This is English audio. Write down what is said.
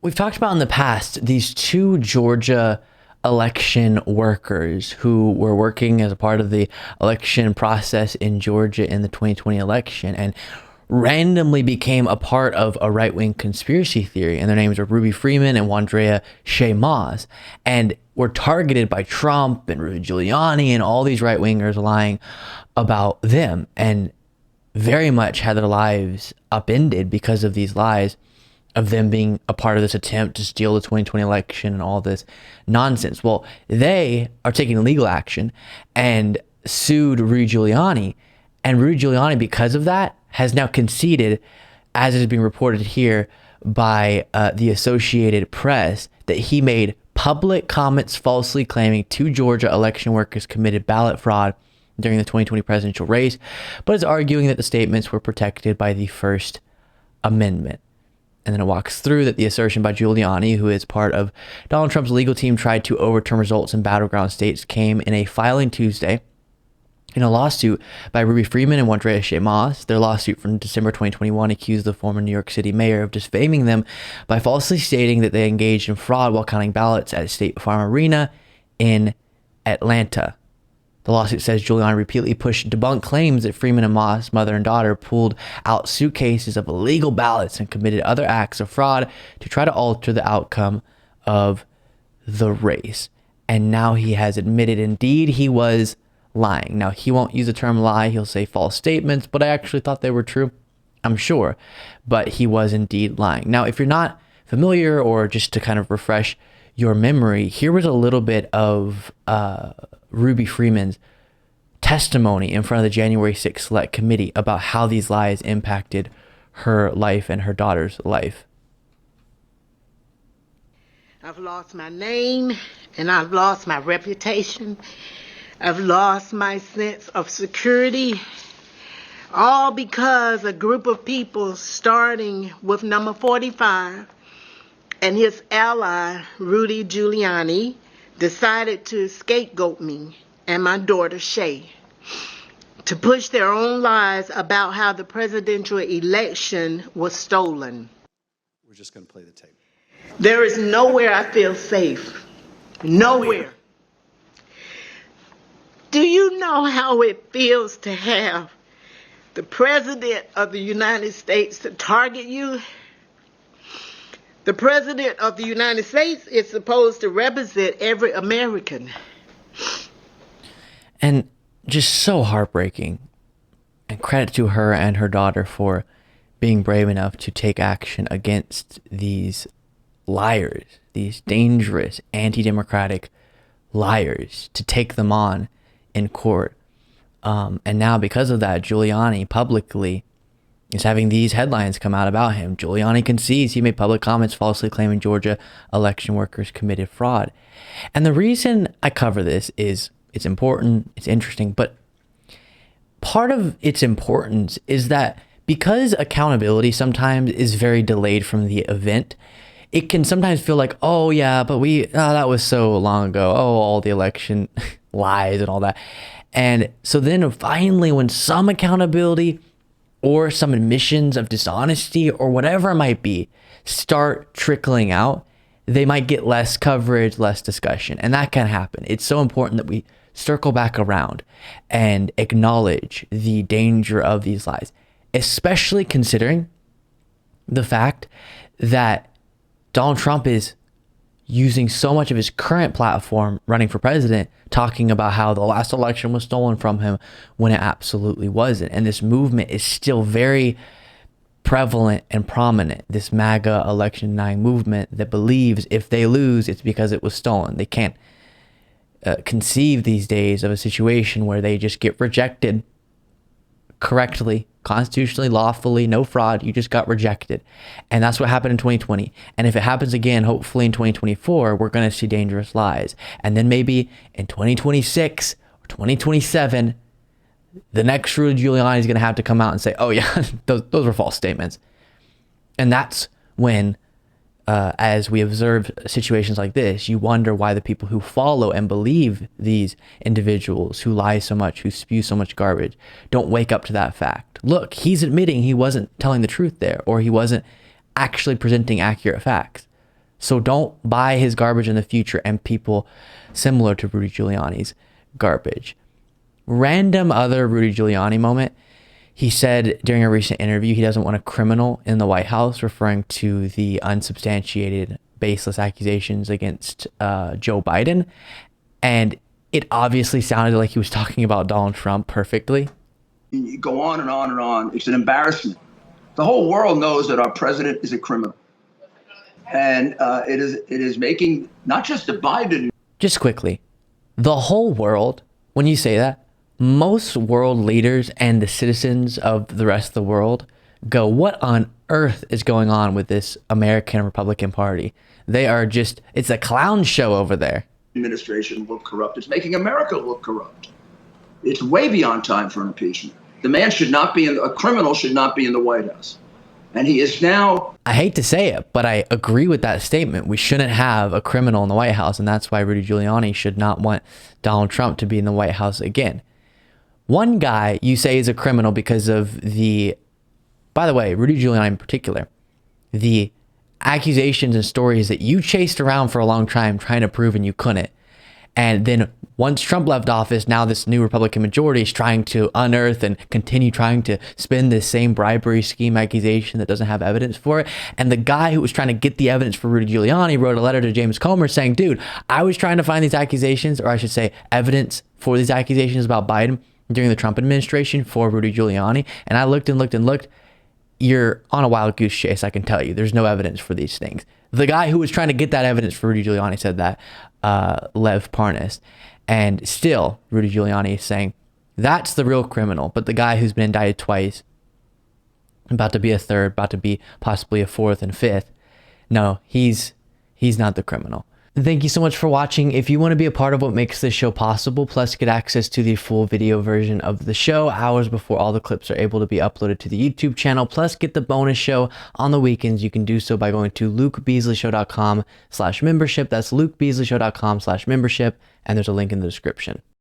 We've talked about in the past these two Georgia election workers who were working as a part of the election process in Georgia in the 2020 election and randomly became a part of a right-wing conspiracy theory. And their names are Ruby Freeman and Wandrea Shea Moss, and were targeted by Trump and Rudy Giuliani and all these right-wingers lying about them, and very much had their lives upended because of these lies of them being a part of this attempt to steal the 2020 election and all this nonsense. Well, they are taking legal action and sued Rudy Giuliani. And Rudy Giuliani, because of that, has now conceded, as is being reported here by the Associated Press, that he made public comments falsely claiming two Georgia election workers committed ballot fraud during the 2020 presidential race, but is arguing that the statements were protected by the First Amendment. And then it walks through that the assertion by Giuliani, who is part of Donald Trump's legal team, tried to overturn results in battleground states, came in a filing Tuesday in a lawsuit by Ruby Freeman and Wandrea Shea Moss. Their lawsuit from December 2021 accused the former New York City mayor of defaming them by falsely stating that they engaged in fraud while counting ballots at State Farm Arena in Atlanta. The lawsuit says Giuliani repeatedly pushed debunked claims that Freeman and Moss, mother and daughter, pulled out suitcases of illegal ballots and committed other acts of fraud to try to alter the outcome of the race. And now he has admitted indeed he was lying. Now, he won't use the term lie. He'll say false statements, but I actually thought they were true, I'm sure. But he was indeed lying. Now, if you're not familiar, or just to kind of refresh your memory, here was a little bit of Ruby Freeman's testimony in front of the January 6th Select Committee about how these lies impacted her life and her daughter's life. I've lost my name, and I've lost my reputation. I've lost my sense of security, all because a group of people, starting with number 45 and his ally, Rudy Giuliani, decided to scapegoat me and my daughter, Shay, to push their own lies about how the presidential election was stolen. We're just going to play the tape. There is nowhere I feel safe. Nowhere. Do you know how it feels to have the President of the United States to target you? The President of the United States is supposed to represent every American. And just so heartbreaking. And credit to her and her daughter for being brave enough to take action against these liars, these dangerous anti-democratic liars, to take them on in court. And now, because of that, Giuliani publicly is having these headlines come out about him. Giuliani concedes he made public comments falsely claiming Georgia election workers committed fraud. And the reason I cover this is it's important, it's interesting, but part of its importance is that because accountability sometimes is very delayed from the event, it can sometimes feel like, oh yeah, but that was so long ago. Oh, all the election lies and all that. And so then finally, when some accountability or some admissions of dishonesty or whatever it might be start trickling out, they might get less coverage, less discussion. And that can happen. It's so important that we circle back around and acknowledge the danger of these lies, especially considering the fact that Donald Trump is using so much of his current platform running for president, talking about how the last election was stolen from him when it absolutely wasn't. And this movement is still very prevalent and prominent, this MAGA election denying movement that believes if they lose, it's because it was stolen. They can't conceive these days of a situation where they just get rejected correctly, constitutionally, lawfully, no fraud. You just got rejected. And that's what happened in 2020. And if it happens again, hopefully in 2024, we're going to see dangerous lies. And then maybe in 2026 or 2027, the next Rudy Giuliani is going to have to come out and say, oh yeah, those were false statements. And that's when, as we observe situations like this, you wonder why the people who follow and believe these individuals who lie so much, who spew so much garbage, don't wake up to that fact. Look, he's admitting he wasn't telling the truth there, or he wasn't actually presenting accurate facts. So don't buy his garbage in the future and people similar to Rudy Giuliani's garbage. Random other Rudy Giuliani moment. He said during a recent interview he doesn't want a criminal in the White House, referring to the unsubstantiated, baseless accusations against Joe Biden. And it obviously sounded like he was talking about Donald Trump perfectly. You go on and on and on. It's an embarrassment. The whole world knows that our president is a criminal. And it is making not just the Biden. Just quickly, the whole world, when you say that, most world leaders and the citizens of the rest of the world go, what on earth is going on with this American Republican Party? They are just, it's a clown show over there. Administration look corrupt. It's making America look corrupt. It's way beyond time for an impeachment. The man should not be a criminal should not be in the White House. And he is now. I hate to say it, but I agree with that statement. We shouldn't have a criminal in the White House, and that's why Rudy Giuliani should not want Donald Trump to be in the White House again. One guy you say is a criminal because of by the way, Rudy Giuliani in particular, the accusations and stories that you chased around for a long time trying to prove and you couldn't. And then once Trump left office, now this new Republican majority is trying to unearth and continue trying to spin this same bribery scheme accusation that doesn't have evidence for it. And the guy who was trying to get the evidence for Rudy Giuliani wrote a letter to James Comer saying, dude, I was trying to find these accusations, or I should say evidence for these accusations about Biden during the Trump administration for Rudy Giuliani. And I looked and looked and looked. You're on a wild goose chase, I can tell you. There's no evidence for these things. The guy who was trying to get that evidence for Rudy Giuliani said that, Lev Parnas. And still, Rudy Giuliani is saying that's the real criminal. But the guy who's been indicted twice, about to be a third, about to be possibly a fourth and fifth, no, he's not the criminal. Thank you so much for watching. If you want to be a part of what makes this show possible, plus get access to the full video version of the show hours before all the clips are able to be uploaded to the YouTube channel, plus get the bonus show on the weekends, you can do so by going to lukebeasleyshow.com/membership. That's lukebeasleyshow.com/membership, and there's a link in the description.